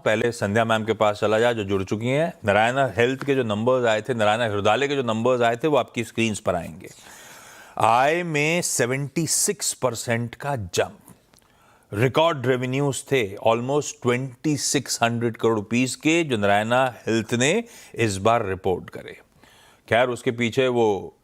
पहले संध्या मैम के पास चला जाए जो जुड़ चुकी हैं। नारायणा हेल्थ के जो नंबर्स आए थे, नारायणा हृदयालय के जो नंबर्स आए थे, वो आपकी स्क्रीन पर आएंगे। आय में 76% का जंप, रिकॉर्ड रेवेन्यूज थे ऑलमोस्ट 2600 करोड़ रुपीस के, जो नारायणा हेल्थ ने इस बार रिपोर्ट करे। खैर, उसके पीछे वो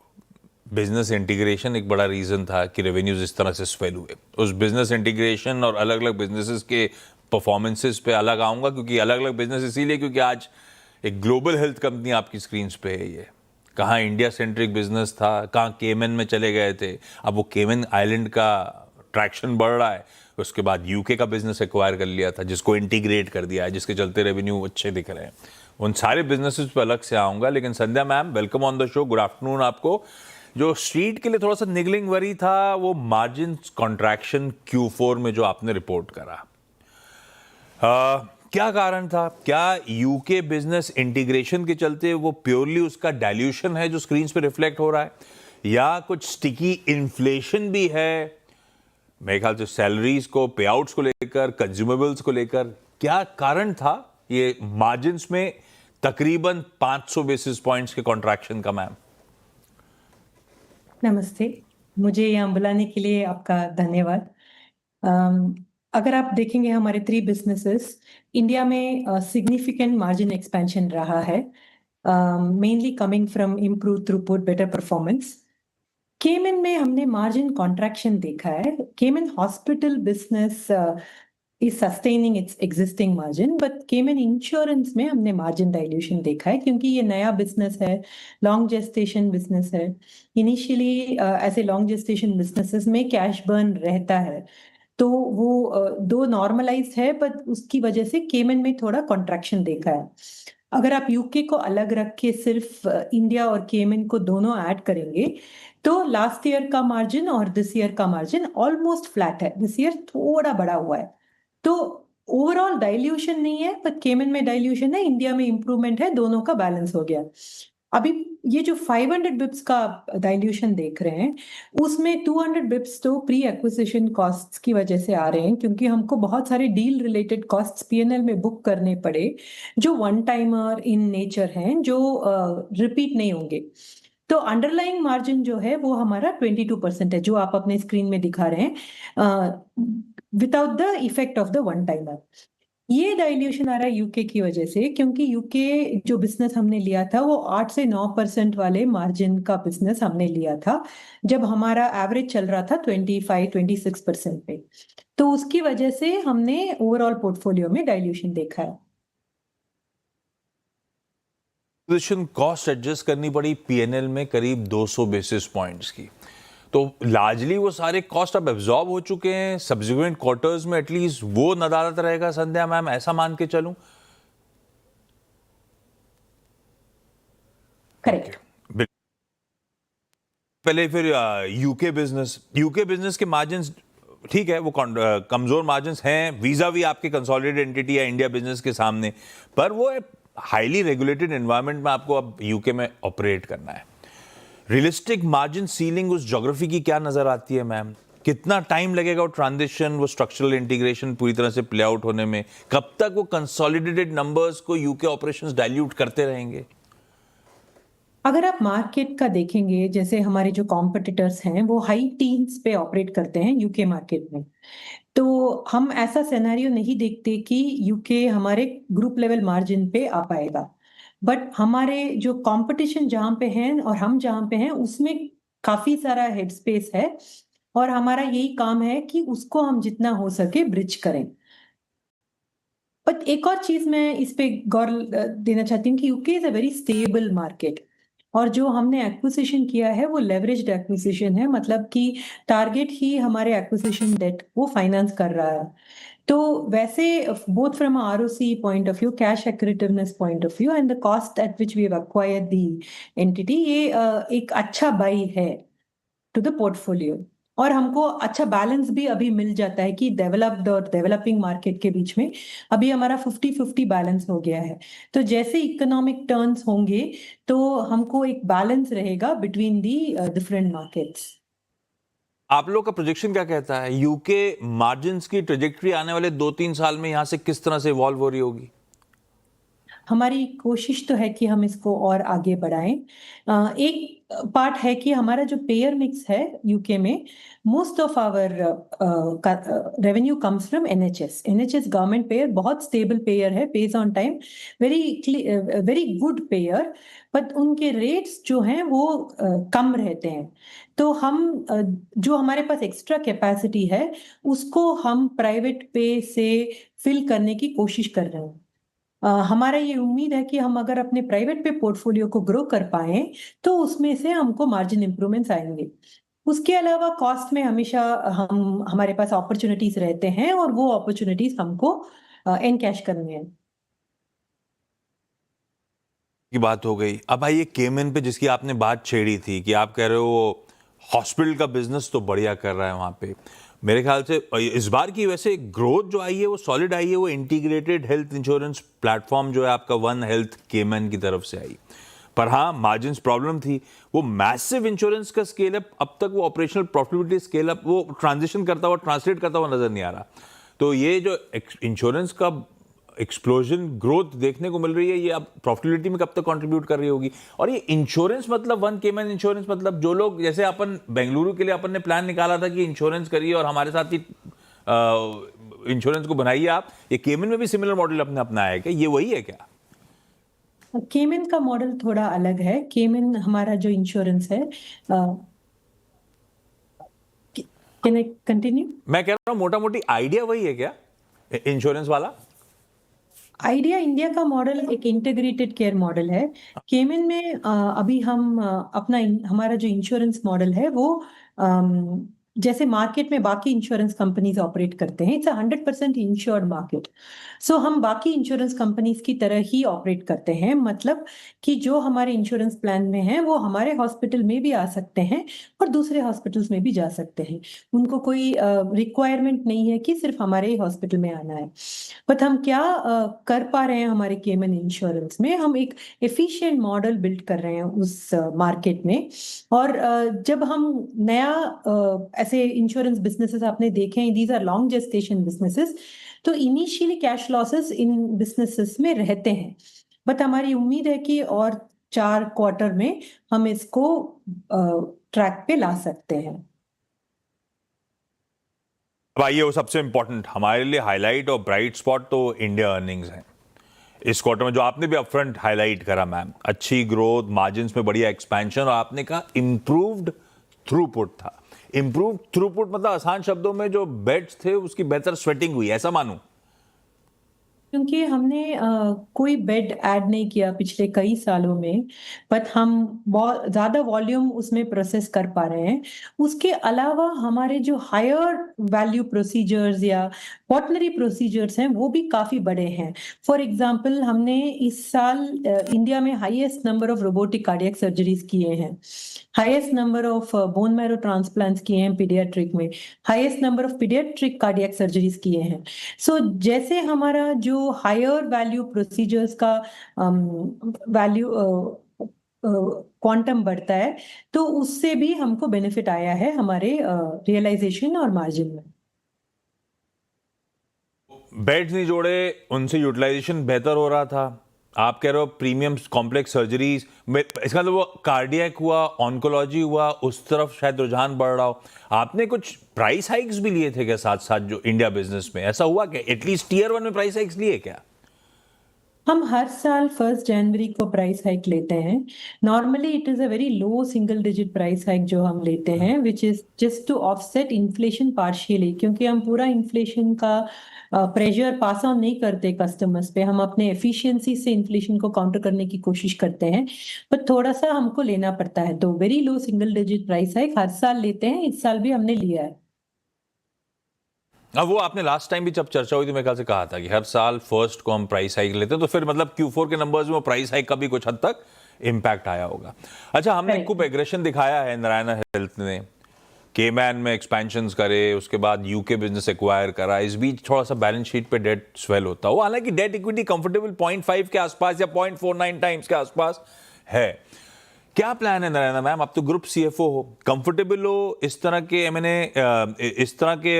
बिजनेस इंटीग्रेशन एक बड़ा रीजन था कि रेवेन्यूज इस तरह से स्वेल हुए। उस बिजनेस इंटीग्रेशन और अलग अलग बिजनेसेस के परफॉर्मेंसेस पे अलग आऊंगा, क्योंकि अलग अलग बिजनेस इसीलिए क्योंकि आज एक ग्लोबल हेल्थ कंपनी आपकी स्क्रीन पे है। ये कहाँ इंडिया सेंट्रिक बिजनेस था, कहाँ केमन में चले गए थे, अब वो केमन आइलैंड का ट्रैक्शन बढ़ रहा है। उसके बाद यूके का बिजनेस एक्वायर कर लिया था, जिसको इंटीग्रेट कर दिया है, जिसके चलते रेवेन्यू अच्छे दिख रहे हैं। उन सारे बिजनेसेस पे अलग से आऊंगा। लेकिन Sandhya ma'am, welcome on the show, good afternoon आपको। जो स्ट्रीट के लिए थोड़ा सा निगलिंग वरी था, वो मार्जिन कॉन्ट्रैक्शन Q4 में जो आपने रिपोर्ट करा, क्या कारण था? क्या यूके बिजनेस इंटीग्रेशन के चलते वो प्योरली उसका डाइल्यूशन है जो स्क्रीन पे रिफ्लेक्ट हो रहा है, या कुछ स्टिकी इन्फ्लेशन भी है? मेरे ख्याल से सैलरीज को, पे आउट्स को लेकर, कंज्यूमेबल्स को लेकर क्या कारण था ये मार्जिन्स में तकरीबन 500 बेसिस पॉइंट्स के कॉन्ट्रैक्शन का? मैम नमस्ते, मुझे यहाँ बुलाने के लिए आपका धन्यवाद। अगर आप देखेंगे हमारे 3 बिजनेसेस, इंडिया में सिग्निफिकेंट मार्जिन एक्सपेंशन रहा है, mainly coming from improve throughput, better performance. केमन में हमने मार्जिन कॉन्ट्रैक्शन देखा है। केमन hospital business is sustaining its existing margin, but Cayman insurance में हमने मार्जिन डाइल्यूशन देखा है, क्योंकि ये नया बिजनेस है, लॉन्ग जेस्टेशन बिजनेस है। इनिशियली ऐसे लॉन्ग जेस्टेशन बिजनेसेस में कैश बर्न रहता है, तो वो दो नॉर्मलाइज है, बट उसकी वजह से केमन में थोड़ा कॉन्ट्रैक्शन देखा है। अगर आप यूके को अलग रख के सिर्फ इंडिया और केमन को दोनों ऐड करेंगे, तो लास्ट ईयर का मार्जिन और दिस ईयर का मार्जिन ऑलमोस्ट फ्लैट है। दिस ईयर थोड़ा बड़ा हुआ है, तो ओवरऑल डाइल्यूशन नहीं है, पर केमन में डाइल्यूशन है, इंडिया में इंप्रूवमेंट है, दोनों का बैलेंस हो गया। अभी ये जो 500 बिप्स का डाइल्यूशन देख रहे हैं, उसमें 200 बिप्स तो प्री एक्विजिशन कॉस्ट्स की वजह से आ रहे हैं, क्योंकि हमको बहुत सारे डील रिलेटेड कॉस्ट्स पीएनएल में बुक करने पड़े, जो वन टाइमर इन नेचर हैं, जो रिपीट नहीं होंगे। तो अंडरलाइंग मार्जिन जो है वो हमारा 22% है, जो आप अपने स्क्रीन में दिखा रहे हैं, without the effect of the one timer. ये डाइल्यूशन आ रहा है यूके की वजह से, क्योंकि यूके जो बिजनेस हमने लिया था वो 8 से 9% वाले मार्जिन का बिजनेस हमने लिया था, जब हमारा एवरेज चल रहा था 25-26% पे। तो उसकी वजह से हमने ओवरऑल पोर्टफोलियो में डाइल्यूशन देखा है। एक्विजिशन कॉस्ट एडजस्ट करनी पड़ी पीएनएल में करीब 200 बेसिस पॉइंट्स की, तो लार्जली वो सारे कॉस्ट अब एब्जॉर्ब हो चुके हैं। सब्सिक्वेंट क्वार्टर्स में एटलीस्ट वो नदारत रहेगा संध्या मैम, ऐसा मान के चलूं? करेक्ट। पहले फिर यूके बिजनेस के मार्जिन्स ठीक है, वो कमजोर मार्जिन्स हैं वीजा भी आपके कंसोलिडेटेड एंटिटी या इंडिया बिजनेस के सामने, पर वो हाईली रेगुलेटेड एनवायरनमेंट में आपको अब यूके में ऑपरेट करना है। रियलिस्टिक मार्जिन सीलिंग उस ज्योग्राफी की क्या नजर आती है मैम? कितना टाइम लगेगा वो ट्रांजिशन, वो स्ट्रक्चरल इंटीग्रेशन पूरी तरह से प्ले आउट होने में? कब तक वो कंसोलिडेटेड नंबर्स को यूके ऑपरेशंस डाइल्यूट करते रहेंगे? अगर आप मार्केट का देखेंगे, जैसे हमारे जो कॉम्पिटिटर्स हैं वो हाई टीन्स पे ऑपरेट करते हैं यूके मार्केट में, तो हम ऐसा सिनेरियो नहीं देखते कि यूके हमारे ग्रुप लेवल मार्जिन पे आ पाएगा। बट हमारे जो कंपटीशन जहां पे हैं और हम जहां पे हैं, उसमें काफी सारा हेड स्पेस है, और हमारा यही काम है कि उसको हम जितना हो सके ब्रिज करें। बट एक और चीज मैं इस पे गौर देना चाहती हूँ कि UK is a very stable market, और जो हमने एक्विजिशन किया है वो लेवरेज्ड एक्विजिशन है, मतलब कि टारगेट ही हमारे एक्विजिशन डेट वो फाइनेंस कर रहा है। तो वैसे both from ROC point of view, cash accretiveness point of view, and the cost at which we have acquired the entity, ये एक अच्छा बाई है टू द पोर्टफोलियो। और हमको अच्छा बैलेंस भी अभी मिल जाता है कि डेवलप्ड और डेवलपिंग मार्केट के बीच में अभी हमारा 50-50 बैलेंस हो गया है। तो जैसे इकोनॉमिक टर्न्स होंगे, तो हमको एक बैलेंस रहेगा बिटवीन दी डिफरेंट मार्केट्स। आप लोग का प्रोजेक्शन क्या कहता है? यूके मार्जिन्स की ट्रेजेक्ट्री आने वाले 2-3 साल में यहां से किस तरह से इवॉल्व हो रही होगी? हमारी कोशिश तो है कि हम इसको और आगे बढ़ाएं। एक पार्ट है कि हमारा जो पेयर मिक्स है यूके में, most of our revenue comes from NHS. NHS government payer बहुत स्टेबल पेयर है, pays on time, very good payer, but उनके रेट्स जो हैं वो कम रहते हैं। तो हम जो हमारे पास एक्स्ट्रा कैपेसिटी है उसको हम प्राइवेट पे से फिल करने की कोशिश कर रहे हैं। हमारा ये उम्मीद है कि हम अगर अपने प्राइवेट पे पोर्टफोलियो को ग्रो कर पाए तो उसमें से हमको मार्जिन इंप्रूवमेंट्स आएंगे। उसके अलावा कॉस्ट में हमेशा हम हमारे पास अपॉर्चुनिटीज रहते हैं और वो अपॉर्चुनिटीज हमको एनकैश करने हैं। की बात हो गई। अब आइए केमन पे, जिसकी आपने बात छेड़ी थी कि आप कह रहे हो हॉस्पिटल का बिजनेस तो बढ़िया कर रहा है वहां पे। मेरे ख्याल से इस बार की वैसे ग्रोथ जो आई है वो सॉलिड आई है, वो इंटीग्रेटेड हेल्थ इंश्योरेंस प्लेटफॉर्म जो है आपका वन हेल्थ केमन की तरफ से आई। पर हाँ, मार्जिन्स प्रॉब्लम थी। वो मैसिव इंश्योरेंस का स्केल अप, अब तक वो ऑपरेशनल प्रॉफिटेबिलिटी स्केल अप वो ट्रांजिशन करता हुआ, ट्रांसलेट करता हुआ नजर नहीं आ रहा। तो ये जो इंश्योरेंस का एक्सप्लोजन ग्रोथ देखने को मिल रही है, ये अब प्रॉफिटेबिलिटी में कब तक कंट्रीब्यूट कर रही होगी? और ये इंश्योरेंस मतलब वन केमन इंश्योरेंस मतलब, जो लोग जैसे अपन बेंगलुरु के लिए अपन ने प्लान निकाला था कि इंश्योरेंस करिए और हमारे साथ ही इंश्योरेंस को बनाइए, आप ये केमन में भी सिमिलर मॉडल अपने अपनाया है क्या? ये वही है क्या? केमन का मॉडल थोड़ा अलग है। केमन हमारा जो इंश्योरेंस है, कैन आई कंटिन्यू? मैं कह रहा हूं मोटा मोटी आइडिया वही है क्या इंश्योरेंस वाला? आइडिया इंडिया का मॉडल एक इंटीग्रेटेड केयर मॉडल है। केमन में अभी हम हमारा जो इंश्योरेंस मॉडल है वो जैसे मार्केट में बाकी इंश्योरेंस कंपनीज ऑपरेट करते हैं, इट्स 100% इंश्योर्ड मार्केट। सो हम बाकी इंश्योरेंस कंपनीज की तरह ही ऑपरेट करते हैं, मतलब कि जो हमारे इंश्योरेंस प्लान में है वो हमारे हॉस्पिटल में भी आ सकते हैं और दूसरे हॉस्पिटल्स में भी जा सकते हैं। उनको कोई रिक्वायरमेंट नहीं है कि सिर्फ हमारे ही हॉस्पिटल में आना है। बट हम क्या कर पा रहे हैं हमारे केमन इंश्योरेंस में, हम एक एफिशिएंट मॉडल बिल्ड कर रहे हैं उस मार्केट में। और जब हम नया ऐसे इंश्योरेंस बिजनेसेस आपने देखे हैं, these are long gestation businesses, तो इनिशियली कैश लॉसेस इन बिजनेसेस में रहते हैं। बट हमारी उम्मीद है कि और 4 क्वार्टर में हम इसको ट्रैक पे ला सकते हैं। अब आइए वो सबसे इंपॉर्टेंट हमारे लिए हाईलाइट और ब्राइट स्पॉट तो इंडिया अर्निंग्स हैं इस क्वार्टर में, जो आपने भी अपफ्रंट हाईलाइट करा मैम। अच्छी ग्रोथ, मार्जिन्स में बढ़िया एक्सपेंशन, और आपने कहा इंप्रूव्ड थ्रूपुट था। इंप्रूव्ड थ्रूपुट मतलब आसान शब्दों में जो बेड्स थे उसकी बेहतर स्वेटिंग हुई, ऐसा मानूं? क्योंकि हमने कोई बेड ऐड नहीं किया पिछले कई सालों में, बट हम बहुत ज्यादा वॉल्यूम उसमें प्रोसेस कर पा रहे हैं। उसके अलावा हमारे जो हायर वैल्यू प्रोसीजर्स या पॉटनरी प्रोसीजर्स हैं वो भी काफी बड़े हैं। फॉर एग्जांपल, हमने इस साल इंडिया में highest number of robotic cardiac surgeries किए हैं, highest number of bone marrow transplants किए हैं पीडियाट्रिक में, highest number of paediatric cardiac surgeries किए हैं। सो जैसे हमारा जो हायर वैल्यू प्रोसीजर्स का वैल्यू क्वांटम बढ़ता है, तो उससे भी हमको बेनिफिट आया है हमारे रियलाइजेशन और मार्जिन में। बेड्स नहीं जोड़े, उनसे यूटिलाइजेशन बेहतर हो रहा था। आप कह रहे हो प्रीमियम कॉम्प्लेक्स सर्जरीज में, इसका मतलब वो कार्डियक हुआ, ऑन्कोलॉजी हुआ, उस तरफ शायद रुझान बढ़ रहा हो। आपने कुछ प्राइस हाइक्स भी लिए थे क्या साथ साथ जो इंडिया बिजनेस में? ऐसा हुआ क्या? एटलीस्ट टीयर 1 में प्राइस हाइक्स लिए क्या? हम हर साल 1 जनवरी को प्राइस हाइक लेते हैं। Normally it is a very low single digit price hike जो हम लेते हैं, which is just to offset inflation partially, क्योंकि हम पूरा इन्फ्लेशन का प्रेशर पास ऑन नहीं करते कस्टमर्स पे, हम अपने एफिशिएंसी से इन्फ्लेशन को काउंटर करने की कोशिश करते हैं, पर थोड़ा सा हमको लेना पड़ता है। तो very low single digit price hike हर साल लेते हैं, इस साल भी हमने लिया है। अब वो आपने लास्ट टाइम भी जब चर्चा हुई थी मेरे ख्याल से कहा था कि हर साल फर्स्ट को हम प्राइस हाइक लेते हैं, तो फिर मतलब Q4 के नंबर्स में प्राइस हाइक का भी कुछ हद तक इम्पैक्ट आया होगा। अच्छा, हमने Right. खूब एग्रेशन दिखाया है नारायण हेल्थ ने, केमैन में एक्सपेंशंस करे, उसके बाद यूके बिजनेस एक्वायर करा, इस बीच थोड़ा सा बैलेंस शीट पे डेट स्वेल होता हो, हालांकि डेट इक्विटी कंफर्टेबल 0.5 के आसपास या 0.49 टाइम्स के आसपास है। क्या प्लान है नारायणा मैम? आप तो ग्रुप सीएफओ हो, कंफर्टेबल हो इस तरह के एमएनए, इस तरह के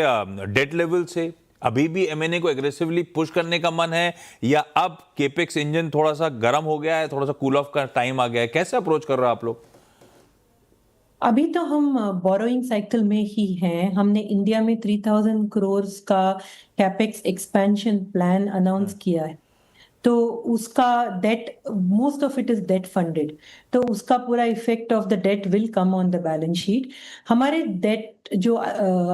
डेट लेवल से? अभी भी एमएनए को एग्रेसिवली पुश करने का मन है, या अब केपेक्स इंजन थोड़ा सा गर्म हो गया है, थोड़ा सा कूल ऑफ का टाइम आ गया है? कैसे अप्रोच कर रहे हो आप लोग? अभी तो हम बोरोइंग साइकिल में ही हैं। हमने इंडिया में 3000 करोड़ का कैपेक्स एक्सपेंशन प्लान अनाउंस किया है। तो उसका debt, most of it is debt funded, तो उसका पूरा effect of the debt will come on the balance sheet. हमारे डेट जो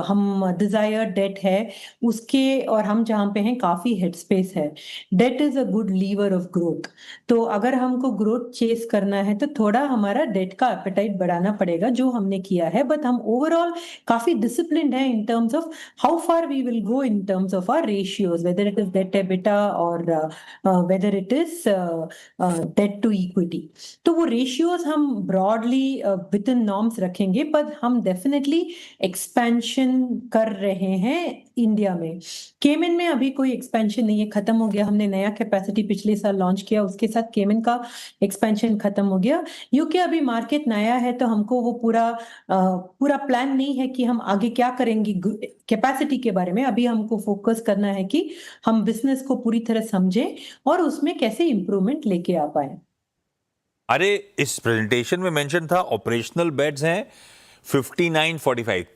हम डिजायर डेट है उसके, और हम जहाँ पे हैं काफी हेड स्पेस है। Debt is a good lever of growth. तो अगर हमको ग्रोथ चेस करना है तो थोड़ा हमारा डेट का एपेटाइट बढ़ाना पड़ेगा, जो हमने किया है। बट हम ओवरऑल काफी डिसिप्लिन्ड है in terms of how far we will go in terms of our ratios, whether it is debt EBITDA और whether it is debt to equity। तो वो रेशियोज हम ब्रॉडली विद इन नॉर्म्स रखेंगे, पर हम definitely expansion कर रहे हैं इंडिया में। केमन में अभी कोई एक्सपेंशन नहीं है, खत्म हो गया। हमने नया कैपेसिटी पिछले साल लॉन्च किया, उसके साथ केमन का एक्सपेंशन खत्म हो गया। यूके अभी मार्केट नया है, तो हमको वो पूरा प्लान नहीं है कि हम आगे क्या करेंगे कैपेसिटी के बारे में। अभी हमको फोकस करना है कि हम बिजनेस को पूरी तरह समझें और उसमें कैसे इंप्रूवमेंट लेके आ पाए। अरे इस प्रेजेंटेशन में मेंशन था ऑपरेशनल बेड्स हैं 5945,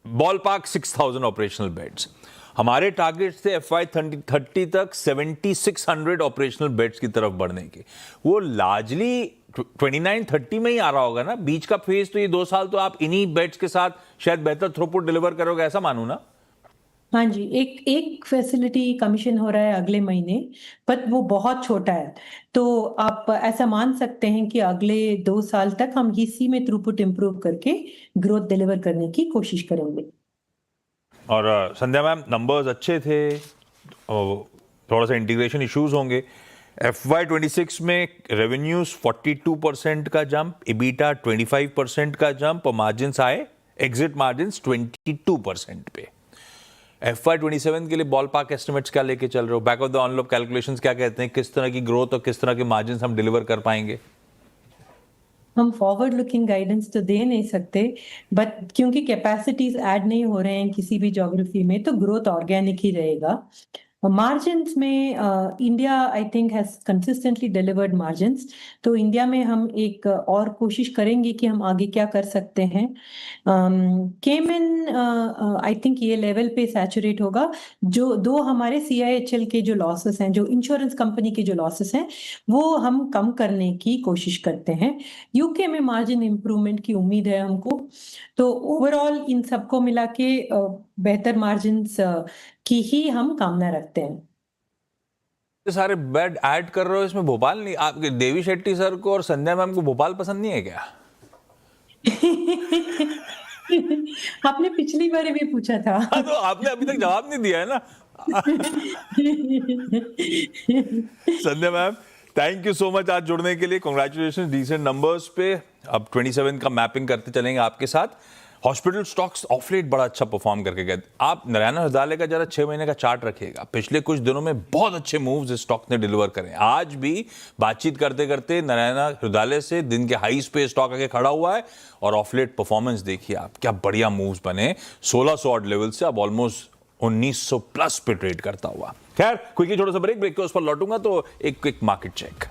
बॉल पार्क 6000 ऑपरेशनल बेड्स। हमारे टारगेट थे FY 30 तक 7600 ऑपरेशनल बेड्स की तरफ बढ़ने के। वो लार्जली 29-30 में ही आ रहा होगा ना, बीच का फेज तो ये 2 साल तो आप इन्हीं बेड्स के साथ शायद बेहतर थ्रूपुट डिलीवर करोगे, ऐसा मानू ना? हाँ जी, एक फैसिलिटी कमीशन हो रहा है अगले महीने, पर वो बहुत छोटा है। तो आप ऐसा मान सकते हैं कि अगले 2 साल तक हम इसी में थ्रूपुट इंप्रूव करके ग्रोथ डिलीवर करने की कोशिश करेंगे। और संध्या मैम, नंबर्स अच्छे थे और थोड़ा सा इंटीग्रेशन इश्यूज होंगे। FY 26 में रेवेन्यूज 42% का जंप, EBITDA 25% का जंप, और मार्जिन आए, एग्जिट मार्जिन 22% पे। FY 27 के लिए बॉल पार्क एस्टिमेट्स क्या लेके चल रहे हो? Back of the envelope calculations क्या कहते हैं? किस तरह की ग्रोथ और किस तरह के मार्जिन हम डिलीवर कर पाएंगे? हम फॉरवर्ड लुकिंग गाइडेंस तो दे नहीं सकते, बट क्योंकि कैपेसिटीज ऐड नहीं हो रहे हैं किसी भी ज्योग्राफी में, तो ग्रोथ ऑर्गेनिक ही रहेगा। मार्जिन्स में India I think has consistently delivered margins. तो इंडिया में हम एक और कोशिश करेंगे कि हम आगे क्या कर सकते हैं। केमन आई थिंक ये लेवल पे सैचुरेट होगा। जो दो हमारे CIHL के जो लॉसेस हैं, जो इंश्योरेंस कंपनी के जो लॉसेस हैं, वो हम कम करने की कोशिश करते हैं। यूके में मार्जिन इंप्रूवमेंट की उम्मीद है हमको। तो ओवरऑल इन सबको मिला के बेहतर मार्जिन्स की ही हम कामना रखते हैं। ये सारे बेड ऐड कर रहे हो, इसमें भोपाल नहीं? आपके देवी शेट्टी सर को और संध्या मैम को भोपाल पसंद नहीं है क्या? आपने पिछली बार भी पूछा था। हाँ, तो आपने अभी तक जवाब नहीं दिया है ना। Sandhya ma'am, thank you so much आज जुड़ने के लिए। कांग्रेचुलेशन डिसेंट नंबर्स पे। अब 27 का मैपिंग करते चलेंगे आपके साथ। हॉस्पिटल स्टॉक्स ऑफ लेट बड़ा अच्छा परफॉर्म करके गए। आप नारायण हृदयालय का जरा 6 महीने का चार्ट रखिएगा। पिछले कुछ दिनों में बहुत अच्छे मूव्स इस स्टॉक ने डिलीवर करे। आज भी बातचीत करते करते नारायण हृदयालय से दिन के हाईस पे स्टॉक आके खड़ा हुआ है, और ऑफ लेट परफॉर्मेंस देखिए आप, क्या बढ़िया मूव्स बने। 1600 ऑड लेवल से अब ऑलमोस्ट 1900 प्लस पे ट्रेड करता हुआ। खैर, क्विकली छोटा सा ब्रेक के उस पर लौटूंगा, तो एक क्विक मार्केट चेक।